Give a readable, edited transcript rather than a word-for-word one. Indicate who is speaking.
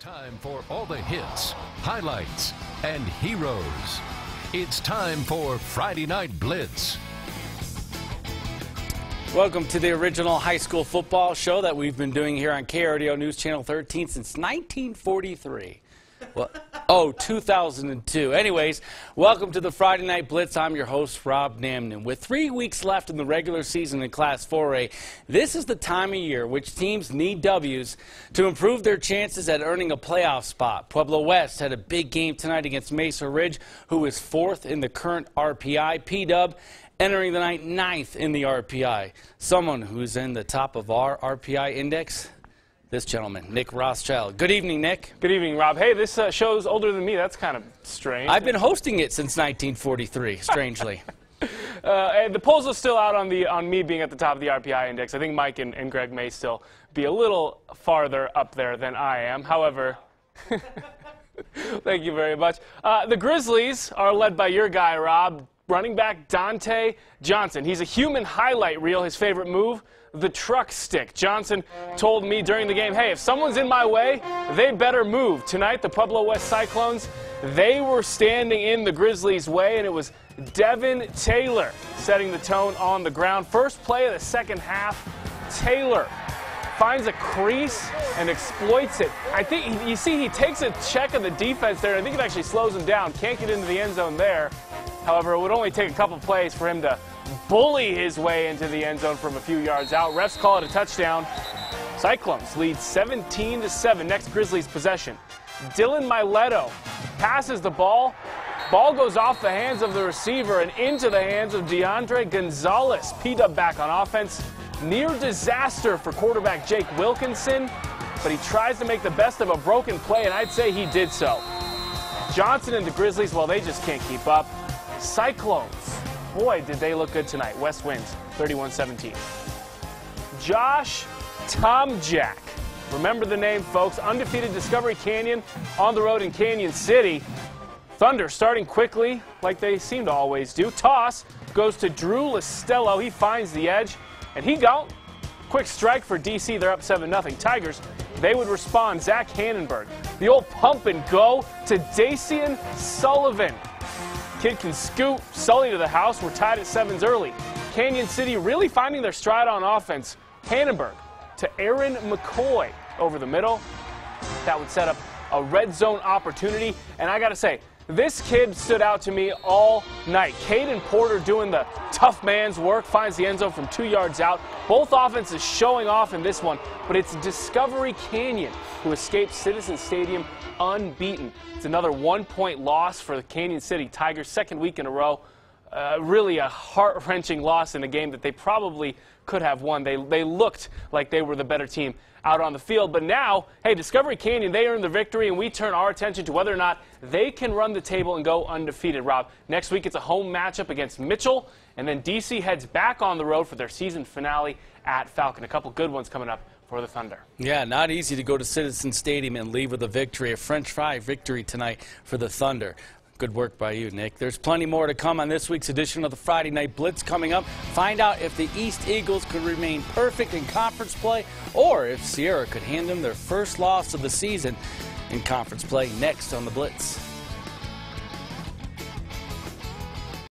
Speaker 1: Time for all the hits, highlights, and heroes. It's time for Friday Night Blitz.
Speaker 2: Welcome to the original high school football show that we've been doing here on KRDO News Channel 13 since 1943. Well, 2002. Anyways, welcome to the Friday Night Blitz. I'm your host, Rob Namnen. With 3 weeks left in the regular season in Class 4A, this is the time of year which teams need W's to improve their chances at earning a playoff spot. Pueblo West had a big game tonight against Mesa Ridge, who is 4th in the current RPI. P-Dub entering the night 9th in the RPI. Someone who's in the top of our RPI index, this gentleman, Nick Rothschild. Good evening, Nick.
Speaker 3: Good evening, Rob. Hey, this show's older than me. That's kind of strange.
Speaker 2: I've been hosting it since 1943, strangely.
Speaker 3: And the polls are still out on me being at the top of the RPI index. I think Mike and Greg may still be a little farther up there than I am. However, thank you very much. The Grizzlies are led by your guy, Rob, running back Dante Johnson. He's a human highlight reel. His favorite move, the truck stick. Johnson told me during the game, hey, if someone's in my way, they better move. Tonight, the Pueblo West Cyclones, they were standing in the Grizzlies' way, and it was Devin Taylor setting the tone on the ground. First play of the second half, Taylor finds a crease and exploits it. I think, you see, he takes a check of the defense there, and I think it actually slows him down. Can't get into the end zone there. However, it would only take a couple plays for him to bully his way into the end zone from a few yards out. Refs call it a touchdown. Cyclones lead 17-7. Next Grizzlies possession. Dylan Mileto passes the ball. Ball goes off the hands of the receiver and into the hands of DeAndre Gonzalez. P-Dub back on offense. Near disaster for quarterback Jake Wilkinson, but he tries to make the best of a broken play, and I'd say he did so. Johnson and the Grizzlies, well, they just can't keep up. Cyclones, boy, did they look good tonight. West wins 31-17. Josh Tomjack, remember the name, folks. Undefeated Discovery Canyon on the road in Canyon City. Thunder starting quickly, like they seem to always do. Toss goes to Drew Listello. He finds the edge, and he go. Quick strike for DC. They're up 7-0. Tigers, they would respond. Zach Hannenberg. The old pump and go to Dacian Sullivan. Kid can scoot. Sully to the house. We're tied at 7s early. Canyon City really finding their stride on offense. Hannenberg to Aaron McCoy over the middle. That would set up a red zone opportunity. And I got to say, this kid stood out to me all night. Caden Porter doing the tough man's work, finds the end zone from 2 yards out. Both offenses showing off in this one, but it's Discovery Canyon who escaped Citizen Stadium unbeaten. It's another 1-point loss for the Canyon City Tigers, second week in a row. Really a heart-wrenching loss in a game that they probably could have won. They looked like they were the better team out on the field. But now, hey, Discovery Canyon, they earned the victory, and we turn our attention to whether or not they can run the table and go undefeated, Rob. Next week, it's a home matchup against Mitchell, and then DC heads back on the road for their season finale at Falcon. A couple good ones coming up for the Thunder.
Speaker 2: Yeah, not easy to go to Citizen Stadium and leave with a victory. A French fry victory tonight for the Thunder. Good work by you, Nick. There's plenty more to come on this week's edition of the Friday Night Blitz. Coming up, find out if the East Eagles could remain perfect in conference play or if Sierra could hand them their first loss of the season in conference play next on the Blitz.